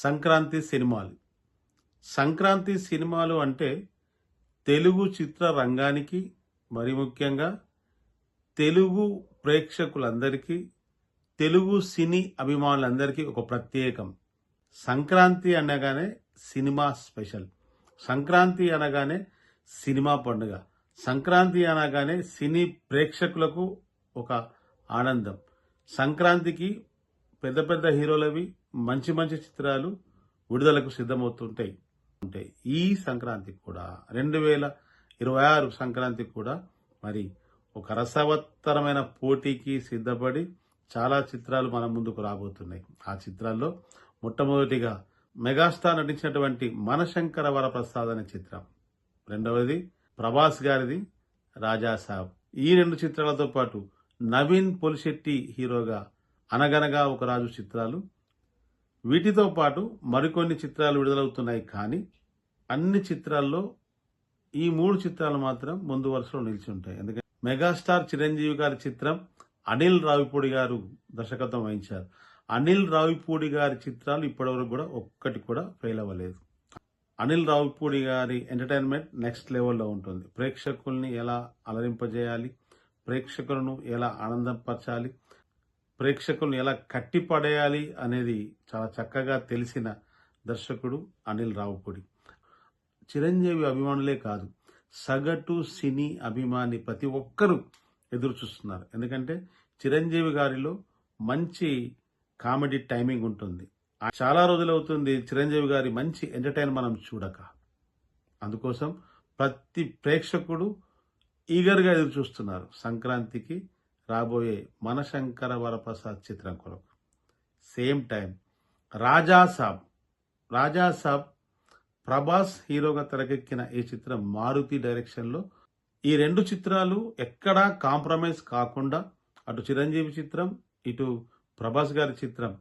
సంక్రాంతి సినిమాలు. సంక్రాంతి సినిమాలు అంటే తెలుగు చిత్ర రంగానికి, మరి ముఖ్యంగా తెలుగు ప్రేక్షకులందరికీ, తెలుగు సినీ అభిమానులందరికీ ఒక ప్రత్యేకం. సంక్రాంతి అనగానే సినిమా స్పెషల్. సంక్రాంతి అనగానే సినిమా పండుగ. సంక్రాంతి అనగానే సినీ ప్రేక్షకులకు ఒక ఆనందం. సంక్రాంతికి పెద్ద పెద్ద హీరోలవి మంచి మంచి చిత్రాలు విడుదలకు సిద్ధమవుతుంటాయి. ఈ సంక్రాంతి కూడా 2026 సంక్రాంతి కూడా మరి ఒక రసవత్తరమైన పోటీకి సిద్ధపడి చాలా చిత్రాలు మన ముందుకు రాబోతున్నాయి. ఆ చిత్రాల్లో మొట్టమొదటిగా మెగాస్టార్ నటించినటువంటి మనశంకర వరప్రసాద్ అనే చిత్రం, రెండవది ప్రభాస్ గారిది రాజా సాబ్. ఈ రెండు చిత్రాలతో పాటు నవీన్ పొలిశెట్టి హీరోగా అనగనగా ఒక రాజు చిత్రాలు, వీటితో పాటు మరికొన్ని చిత్రాలు విడుదలవుతున్నాయి. కానీ అన్ని చిత్రాల్లో ఈ 3 చిత్రాలు మాత్రం ముందు వరుసలో నిలిచి ఉంటాయి. ఎందుకంటే మెగాస్టార్ చిరంజీవి గారి చిత్రం అనిల్ రావిపూడి గారు దర్శకత్వం వహించారు. అనిల్ రావిపూడి గారి చిత్రాలు ఇప్పటివరకు కూడా ఒక్కటి కూడా ఫెయిల్ అవ్వలేదు. అనిల్ రావిపూడి గారి ఎంటర్టైన్మెంట్ నెక్స్ట్ లెవెల్లో ఉంటుంది. ప్రేక్షకుల్ని ఎలా అలరింపజేయాలి, ప్రేక్షకులను ఎలా ఆనందపరచాలి, ప్రేక్షకులను ఎలా కట్టిపడేయాలి అనేది చాలా చక్కగా తెలిసిన దర్శకుడు అనిల్ రావిపూడి. చిరంజీవి అభిమానులే కాదు, సగటు సినీ అభిమాని ప్రతి ఒక్కరూ ఎదురు చూస్తున్నారు. ఎందుకంటే చిరంజీవి గారిలో మంచి కామెడీ టైమింగ్ ఉంటుంది. చాలా రోజులు అవుతుంది చిరంజీవి గారి మంచి ఎంటర్టైన్ మనం చూడక. అందుకోసం ప్రతి ప్రేక్షకుడు ఈగర్గా ఎదురు చూస్తున్నారు సంక్రాంతికి రాబోయే మనశంకర వరప్రసాద్ చిత్రం కొరకు. సేమ్ టైం రాజా సాబ్ ప్రభాస్ హీరోగా తెరకెక్కిన ఈ చిత్రం మారుతి డైరెక్షన్లో. ఈ 2 చిత్రాలు ఎక్కడా కాంప్రమైజ్ కాకుండా, అటు చిరంజీవి చిత్రం, ఇటు ప్రభాస్ గారి చిత్రం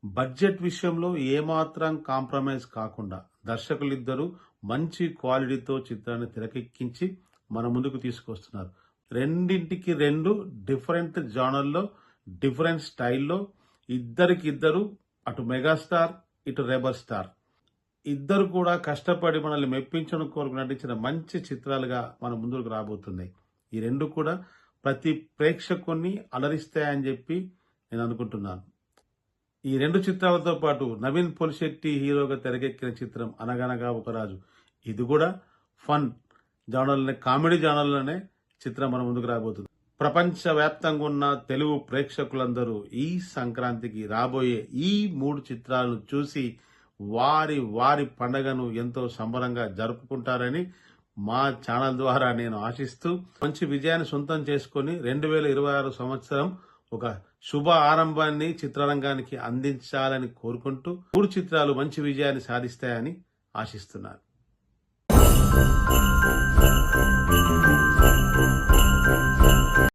బడ్జెట్ విషయంలో ఏమాత్రం కాంప్రమైజ్ కాకుండా దర్శకులిద్దరూ మంచి క్వాలిటీతో చిత్రాన్ని తెరకెక్కించి మన ముందుకు తీసుకొస్తున్నారు. రెండింటికి 2 డిఫరెంట్ జానర్లో, డిఫరెంట్ స్టైల్లో, ఇద్దరికిద్దరు, అటు మెగాస్టార్ ఇటు రెబల్ స్టార్ ఇద్దరు కూడా కష్టపడి మనల్ని మెప్పించడం కోరుకు నటించిన మంచి చిత్రాలుగా మన ముందుకు రాబోతున్నాయి. ఈ 2 కూడా ప్రతి ప్రేక్షకుని అలరిస్తాయని చెప్పి నేను అనుకుంటున్నాను. ఈ 2 చిత్రాలతో పాటు నవీన్ పొలిశెట్టి హీరోగా తెరకెక్కిన చిత్రం అనగనగా ఒక రాజు, ఇది కూడా ఫన్ జానర్లోనే, కామెడీ జానర్లోనే చిత్రం మన ముందుకు రాబోతుంది. ప్రపంచవ్యాప్తంగా ఉన్న తెలుగు ప్రేక్షకులందరూ ఈ సంక్రాంతికి రాబోయే ఈ 3 చిత్రాలను చూసి వారి పండగను ఎంతో సంబరంగా జరుపుకుంటారని మా ఛానల్ ద్వారా నేను ఆశిస్తూ, మంచి విజయాన్ని సొంతం చేసుకుని 2026 సంవత్సరం ఒక శుభ ఆరంభాన్ని చిత్రరంగానికి అందించాలని కోరుకుంటూ 3 చిత్రాలు మంచి విజయాన్ని సాధిస్తాయని ఆశిస్తున్నాను.